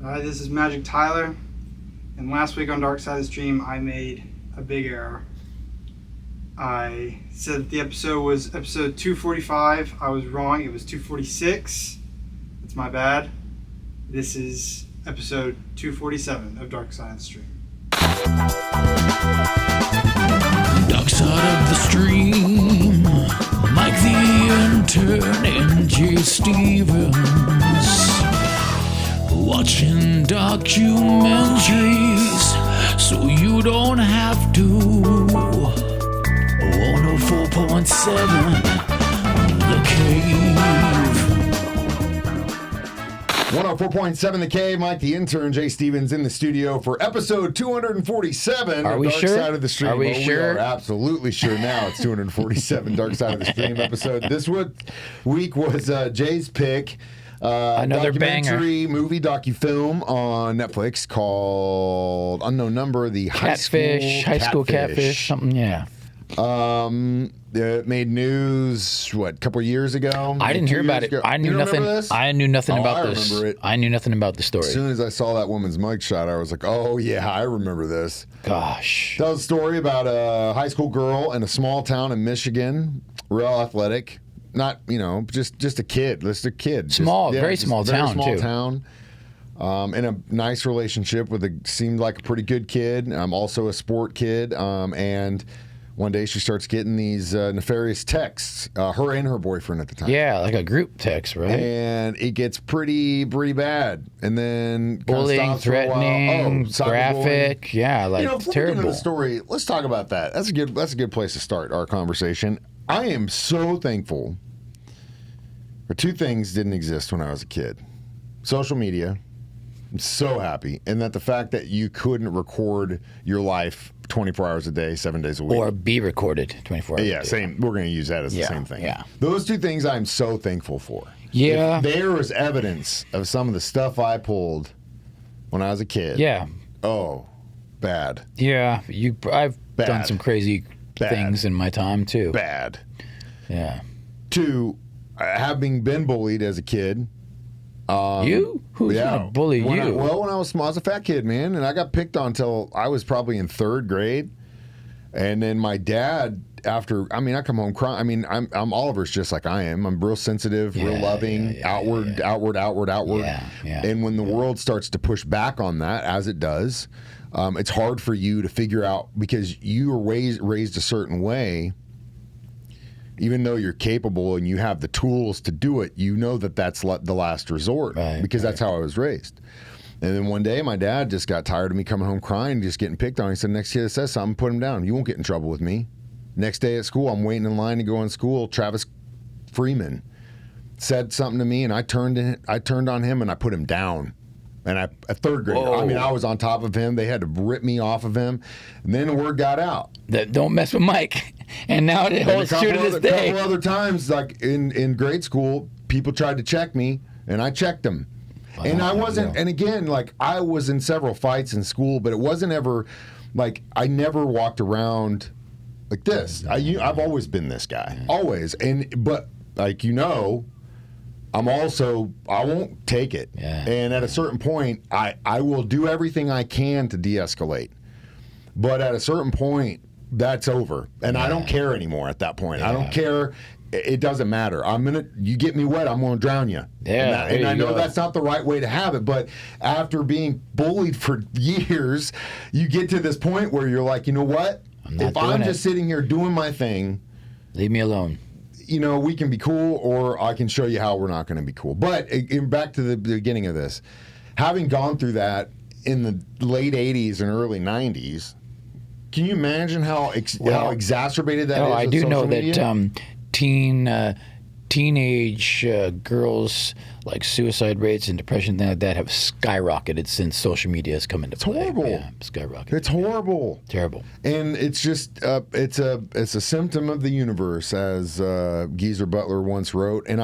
Hi, this is Magic Tyler, and last week on Dark Side of the Stream, I made a big error. I said that the episode was episode 245. I was wrong. It was 246. That's my bad. This is episode 247 of Dark Side of the Stream. Dark Side of the Stream, Mike the Intern and Jay Stevens, watching documentaries so you don't have to. 104.7 The Cave. 104.7 The Cave, Mike the Intern, Jay Stevens in the studio for episode 247 Are of we Dark sure? Side of the Stream. Are we sure? We are absolutely sure now. It's 247 Dark Side of the Stream episode. This week was Jay's pick. Another documentary movie docu-film on Netflix called Unknown Number, the High School Catfish, something, yeah. It made news, a couple of years ago? I didn't hear about it. I knew nothing. I knew nothing about this. I remember it. I knew nothing about the story. As soon as I saw that woman's mugshot, I was like, oh, yeah, I remember this. Gosh. Tells a story about a high school girl in a small town in Michigan, real athletic. Not, just a kid. Just a kid. Very small town, too. Town. In a nice relationship with seemed like a pretty good kid. Also a sport kid. And one day she starts getting these nefarious texts, her and her boyfriend at the time. Yeah, like a group text, right? And it gets pretty bad. And then bullying, threatening, graphic. Bullying. Yeah, like before terrible. We get into the story, let's talk about that. That's a good place to start our conversation. I am so thankful for two things didn't exist when I was a kid. Social media. I'm so happy. And that the fact that you couldn't record your life 24 hours a day, 7 days a week. Or be recorded 24 hours a day. Yeah, same. We're going to use that as the same thing. Yeah. Those two things I'm so thankful for. Yeah. If there was evidence of some of the stuff I pulled when I was a kid. Yeah. Oh, bad. Yeah. I've done some crazy things in my time, too. Bad. Yeah. Two, having been bullied as a kid. You? Who's going to bully you? When I was small, I was a fat kid, man, and I got picked on until I was probably in third grade. And then my dad, I come home crying. I'm Oliver's just like I am. I'm real sensitive, real loving, outward. Yeah. And when the world starts to push back on that, as it does, it's hard for you to figure out because you were raised a certain way. Even though you're capable and you have the tools to do it, you know that's the last resort because that's how I was raised. And then one day, my dad just got tired of me coming home crying, just getting picked on. He said, next kid that says something, put him down. You won't get in trouble with me. Next day at school, I'm waiting in line to go in school. Travis Freeman said something to me, and I turned on him, and I put him down. And a third grader. Whoa. I was on top of him. They had to rip me off of him. And then the word got out. Don't mess with Mike. And now it holds true to this day. A couple other times, like in grade school, people tried to check me, and I checked them. Wow, and I wasn't, and again, like I was in several fights in school, but it wasn't ever, like I never walked around like this. I've always been this guy. Always. But like I won't take it. Yeah. And at a certain point, I will do everything I can to de-escalate. But at a certain point, that's over. And I don't care anymore at that point. I don't care. It doesn't matter. You get me wet, I'm going to drown you. Yeah. And I know that's not the right way to have it. But after being bullied for years, you get to this point where you're like, you know what? If I'm just sitting here doing my thing, leave me alone. We can be cool, or I can show you how we're not going to be cool. But back to the beginning of this, having gone through that in the late 80s and early 90s, can you imagine how exacerbated that is? I do know media? That teenage girls, like suicide rates and depression, things like that, have skyrocketed since social media has come into play. It's horrible. Yeah, skyrocketed. It's horrible. Terrible. And it's just it's a symptom of the universe, as Geezer Butler once wrote. And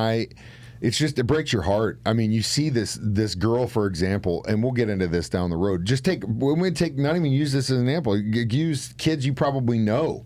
it breaks your heart. I mean, you see this girl, for example, and we'll get into this down the road. Not even use this as an example. Use kids you probably know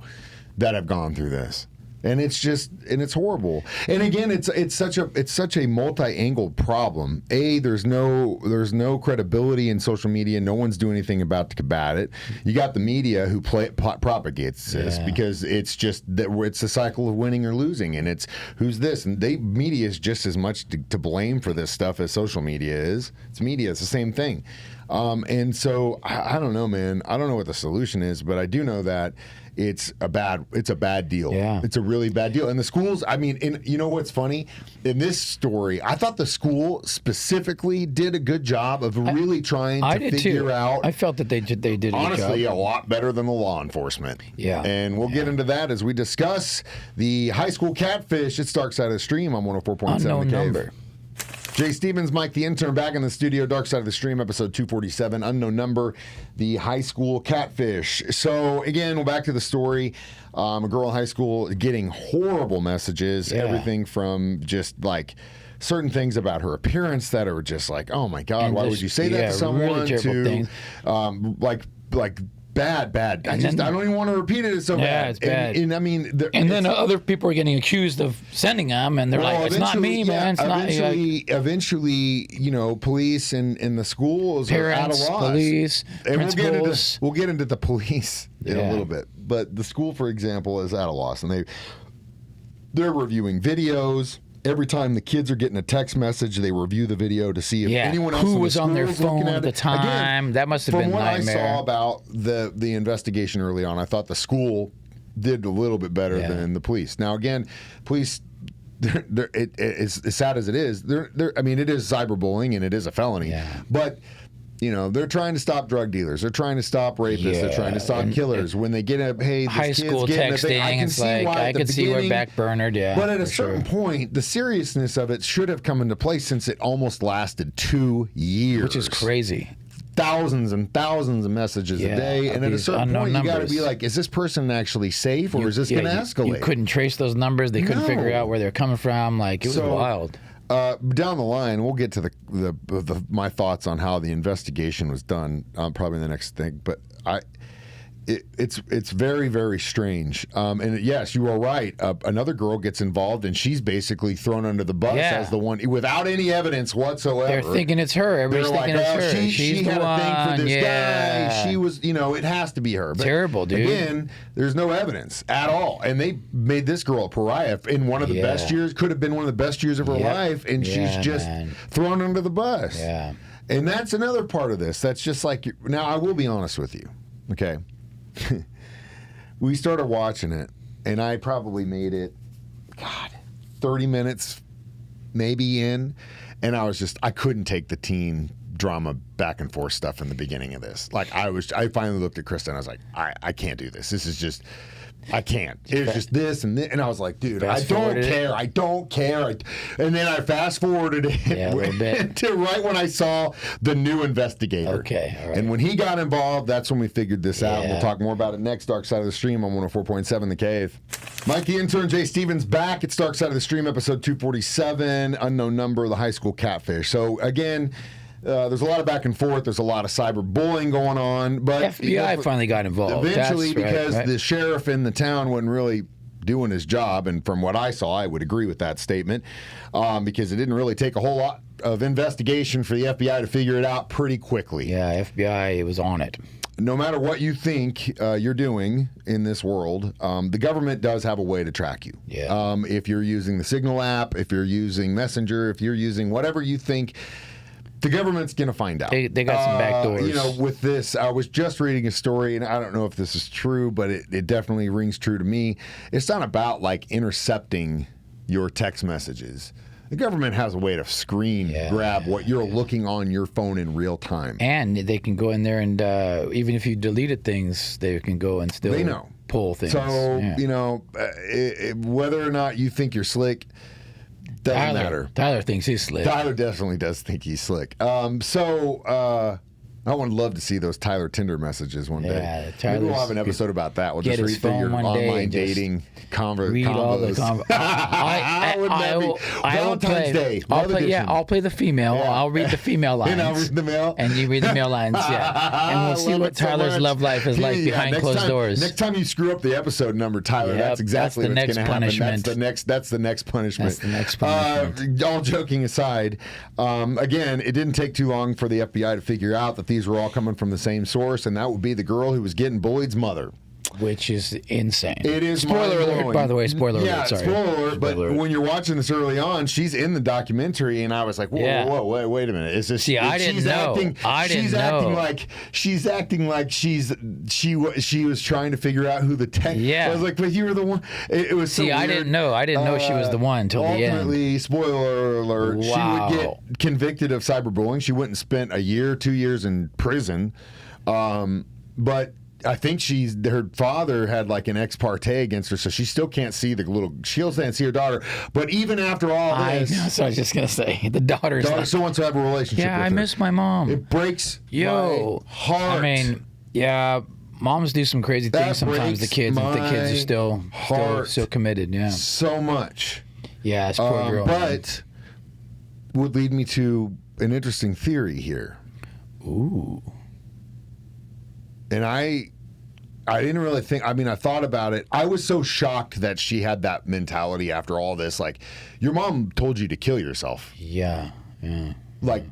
that have gone through this. And it's horrible. And again, it's such a multi-angled problem. There's no credibility in social media. No one's doing anything about to combat it. You got the media who propagates this because it's just that it's a cycle of winning or losing, and it's who's this, and media is just as much to blame for this stuff as social media is. It's media. It's the same thing. And so I don't know, man. I don't know what the solution is, but I do know that it's a bad deal. Yeah. It's a really bad deal. And the schools, I mean, you know what's funny? In this story, I thought the school specifically did a good job of really trying to figure out. I felt that they did a good job. Honestly, a lot better than the law enforcement. Yeah. And we'll get into that as we discuss the high school catfish. It's Dark Side of the Stream on 104.7 Unknown The Cave. number. Jay Stevens, Mike the Intern, back in the studio. Dark Side of the Stream, episode 247, unknown number, the high school catfish. So, again, we're back to the story. A girl in high school getting horrible messages, everything from just like certain things about her appearance that are just like, oh my God, why would you say that to someone? Really terrible things. Like bad. I don't even want to repeat it. It's so bad. Yeah, it's bad. And I mean, then other people are getting accused of sending them, and they're like, "It's not me, man. It's not." Eventually, you know, police and the schools Parents, are out of laws. Police, and principals. we'll get into the police in a little bit. But the school, for example, is at a loss, and they're reviewing videos. Every time the kids are getting a text message, they review the video to see if anyone else who in was the on their school is looking phone at the time. Again, that must have been a nightmare. From what I saw about the investigation early on, I thought the school did a little bit better than the police. Now, again, police. It's as sad as it is. I mean, it is cyberbullying and it is a felony. Yeah. But you know, they're trying to stop drug dealers. They're trying to stop rapists. They're trying to stop killers. When they get this high school texting, I can see we're backburnered. Yeah, but at a certain point, the seriousness of it should have come into place since it almost lasted 2 years, which is crazy. Thousands and thousands of messages a day, and at a certain point, you got to be like, is this person actually safe, or is this going to escalate? You couldn't trace those numbers. They couldn't figure out where they're coming from. Like, it was wild. Down the line, we'll get to my thoughts on how the investigation was done, probably the next thing. But it's very, very strange. And yes, you are right. Another girl gets involved, and she's basically thrown under the bus as the one without any evidence whatsoever. They're thinking it's her. Everybody's thinking it's her. She had a thing for this guy. She was, it has to be her. But terrible, dude. Again, there's no evidence at all, and they made this girl a pariah in one of the best years. Could have been one of the best years of her life, and she's just thrown under the bus. Yeah, and that's another part of this. That's just like now. I will be honest with you. Okay. We started watching it, and I probably made it, 30 minutes maybe in, and I couldn't take the teen drama back and forth stuff in the beginning of this. Like I finally looked at Krista and I was like, I can't do this. This is just, I can't. It was just this and this, and I was like, dude, I don't care. And then I fast forwarded it a little bit to right when I saw the new investigator. Okay, all right. And when he got involved, that's when we figured this out. We'll talk more about it next. Dark Side of the Stream on 104.7 The Cave. Mike the Intern, Jay Stevens back. It's Dark Side of the Stream, episode 247, unknown number, the high school catfish. So again, there's a lot of back and forth. There's a lot of cyberbullying going on. But FBI finally got involved. Eventually, because the sheriff in the town wasn't really doing his job, and from what I saw, I would agree with that statement, because it didn't really take a whole lot of investigation for the FBI to figure it out pretty quickly. Yeah, FBI was on it. No matter what you think you're doing in this world, the government does have a way to track you. Yeah. If you're using the Signal app, if you're using Messenger, if you're using whatever you think, the government's going to find out. They got some back doors. With this, I was just reading a story, and I don't know if this is true, but it definitely rings true to me. It's not about like intercepting your text messages. The government has a way to grab what you're looking on your phone in real time. And they can go in there and even if you deleted things, they can go and still pull things. So, whether or not you think you're slick, doesn't matter. Tyler thinks he's slick. Tyler definitely does think he's slick. I would love to see those Tyler Tinder messages one day. Yeah, Maybe we'll Tyler's have an episode about that. We'll get just his read through phone your one day online and just dating read all the combos. Valentine's Day. I'll play the female. Yeah. I'll read the female lines. And I'll read the male. And you read the male lines, yeah. And we'll see love what it so Tyler's much. love life is like behind next closed time, doors. Next time you screw up the episode number, Tyler, Yep, that's exactly that's the what's going to happen. punishment. That's the next punishment. That's the next punishment. All joking aside, again, it didn't take too long for the FBI to figure out that these were all coming from the same source, and that would be the girl who was getting bullied's mother. Which is insane. It is spoiler alert, mind-blowing. by the way. Spoiler alert. Sorry. Spoiler alert. But Spoiler alert. when you're watching this early on, she's in the documentary, and I was like, whoa, wait a minute. Is this? See, I didn't know. She's acting like she was trying to figure out who the tech. Yeah. I was like, but you were the one. It was. See, so I weird. didn't know. I didn't know she was the one until the end. Ultimately, spoiler alert. Wow. She would get convicted of cyberbullying. She went and spent a year, 2 years in prison. But I think her father had like an ex parte against her, so she still can't see she still can't see her daughter. But even after all this, I know, so I was just gonna say the daughter's like, still wants to have a relationship. yeah, with I her. miss my mom. It breaks my heart. I mean, yeah, moms do some crazy That things sometimes. The breaks kids, and the kids are heart still committed. Yeah, so much. yeah, it's poor girl. But would lead me to an interesting theory here. Ooh, And I didn't really think. I mean, I thought about it. I was so shocked that she had that mentality after all this. Like, your mom told you to kill yourself. yeah. Like,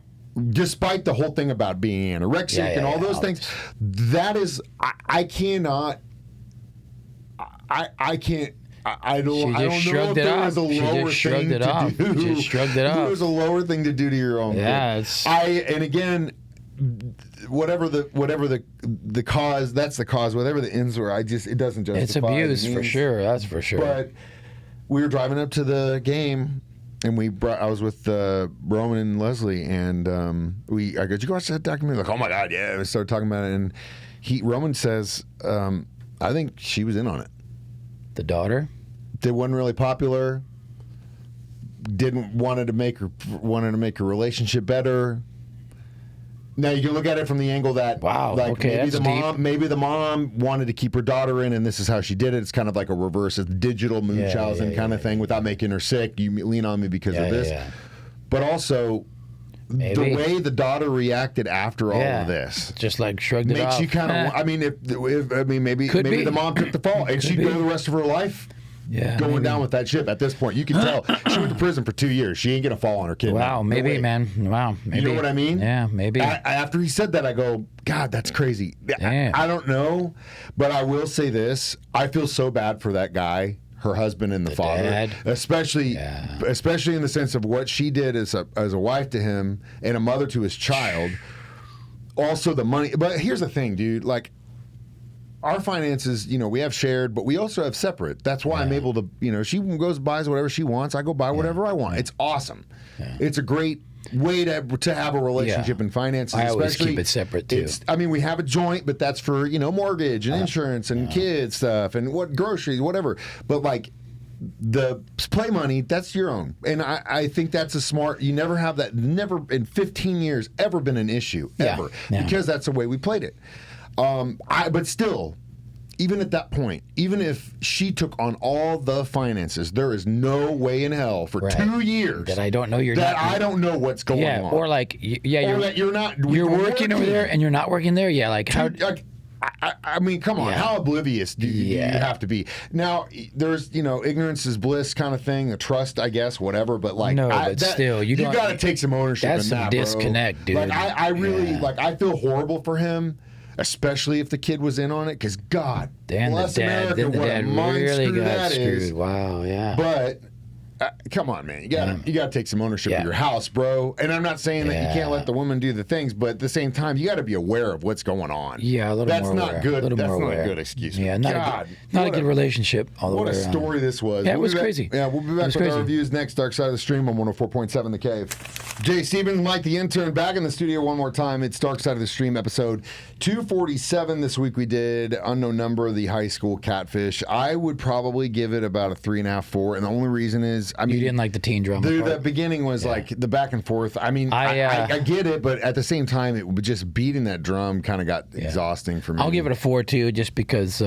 despite the whole thing about being anorexic and all those things, that is, I cannot. I can't. I don't know if there was a lower thing to do. She just shrugged it off. There was a lower thing to do to your own. Yeah, kid. And again, whatever the cause, that's the cause. Whatever the ends were, it doesn't justify. It's abuse for sure. That's for sure. But we were driving up to the game, and I was with Roman and Leslie, and I go, "Did you watch that documentary?" Like, oh my god, yeah. We started talking about it, and Roman says, "I think she was in on it." The daughter? That wasn't really popular. Wanted to make her relationship better. Now you can look at it from the angle that maybe the mom wanted to keep her daughter in, and this is how she did it. It's kind of like a reverse, it's digital Munchausen kind of thing without making her sick. You lean on me because of this, but also the way the daughter reacted after all of this, just like shrugged it off. Makes you kind of. I mean, maybe the mom took the fall, and she'd go the rest of her life. Yeah, going down with that ship. At this point, you can tell she went to prison for 2 years. She ain't gonna fall on her kid. Wow, maybe, man. Wow, maybe. You know what I mean? Yeah, maybe. After he said that, I go, God, that's crazy. Damn. I don't know, but I will say this: I feel so bad for that guy, her husband, and the father, dad. especially in the sense of what she did as a wife to him and a mother to his child. Also, the money. But here's the thing, dude. Like, our finances, we have shared, but we also have separate. That's why I'm able to, she goes buys whatever she wants. I go buy whatever I want. It's awesome. Yeah. It's a great way to have a relationship in finances. I always keep it separate too. We have a joint, but that's for mortgage and insurance and kids stuff and groceries, whatever. But like the play money, that's your own, and I think that's a smart. You never have that. Never in 15 years ever been an issue ever because that's the way we played it. But still, even at that point, even if she took on all the finances, there is no way in hell for 2 years that I don't know I don't know what's going on. Or like, or that you're not. You're working over there and you're not working there. Yeah, like how. I mean, come on. How oblivious do you have to be? Now, there's, ignorance is bliss kind of thing, a trust, I guess, whatever. But like, still, you got to take some ownership in that, some disconnect, bro. dude. Like, I really I feel horrible for him. Especially if the kid was in on it, because God bless America, what a mind screw that is. Wow, yeah. But come on, man, you got to take some ownership of your house, bro. And I'm not saying that you can't let the woman do the things, but at the same time, you got to be aware of what's going on. Yeah, a little That's more not aware. good. That's not aware. a good excuse. Yeah, not a good relationship. All the way what a around. story this was. Yeah, it was crazy. Yeah, we'll be back with our reviews next. Dark Side of the Stream on 104.7 The Cave. Jay Stevens, Mike the Intern, back in the studio one more time. It's Dark Side of the Stream episode 247. This week we did Unknown Number, the high school Catfish. I would probably give it about a 3.5, 4. And the only reason is was. I mean, You didn't like the teen drama Dude, part? that beginning was like the back and forth. I mean, I get it, but at the same time, it was just beating that drum kind of got exhausting for me. I'll give it a 4 too, just because.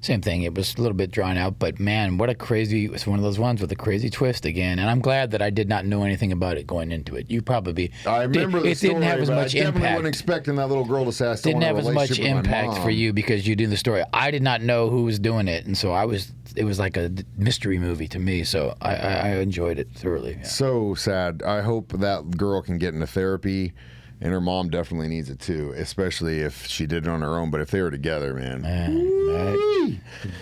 Same thing. It was a little bit drawn out, but man, what a crazy! It's one of those ones with a crazy twist again. And I'm glad that I did not know anything about it going into it. You probably. I remember the story, didn't have as but much I definitely impact. wasn't expecting that little girl to say I still Didn't want have a as much relationship with my impact mom. for you because you do the story. I did not know who was doing it, and so it was like a mystery movie to me. So I enjoyed it thoroughly. Yeah. So sad. I hope that girl can get into therapy. And her mom definitely needs it too, especially if she did it on her own. But if they were together, man. Right.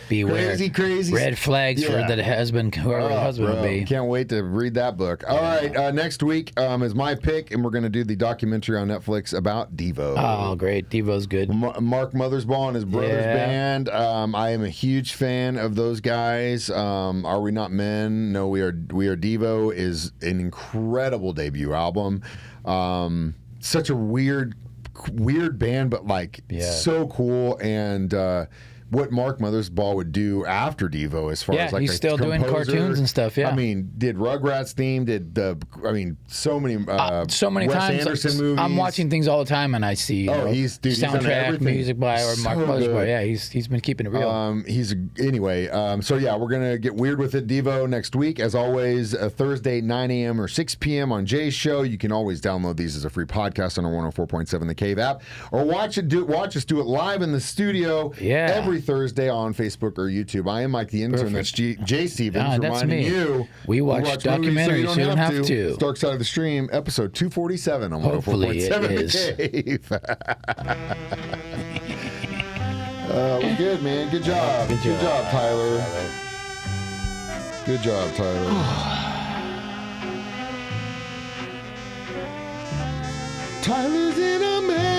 Beware. Crazy. Red flags for the husband, whoever the husband Bro, will be. can't wait to read that book. All right, next week is my pick, and we're going to do the documentary on Netflix about Devo. Oh, great. Devo's good. Mark Mothersbaugh and his brother's Yeah. band. I am a huge fan of those guys. Are We Not Men? No, We Are Devo is an incredible debut album. Such a weird band, but like so cool. And what Mark Mothersbaugh would do after Devo, as far as like he's still doing cartoons and stuff. Yeah, I mean, did Rugrats theme? So many Wes times. Anderson movies. I'm watching things all the time, and I see he's done soundtrack everything. music by Mark Mothersbaugh. Yeah, he's been keeping it real. So yeah, we're gonna get weird with it. Devo next week, as always, Thursday 9 a.m. or 6 p.m. on Jay's show. You can always download these as a free podcast on our 104.7 The Cave app, or watch us do it live in the studio every Thursday on Facebook or YouTube. I am Mike the Intern. That's Jay Stevens reminding you. We watch documentaries, so you don't have to. It's Dark Side of the Stream, episode 247 on 104.7 The Cave. We're good, man. Good job. Good job, Tyler. Good job, Tyler. Tyler's in America.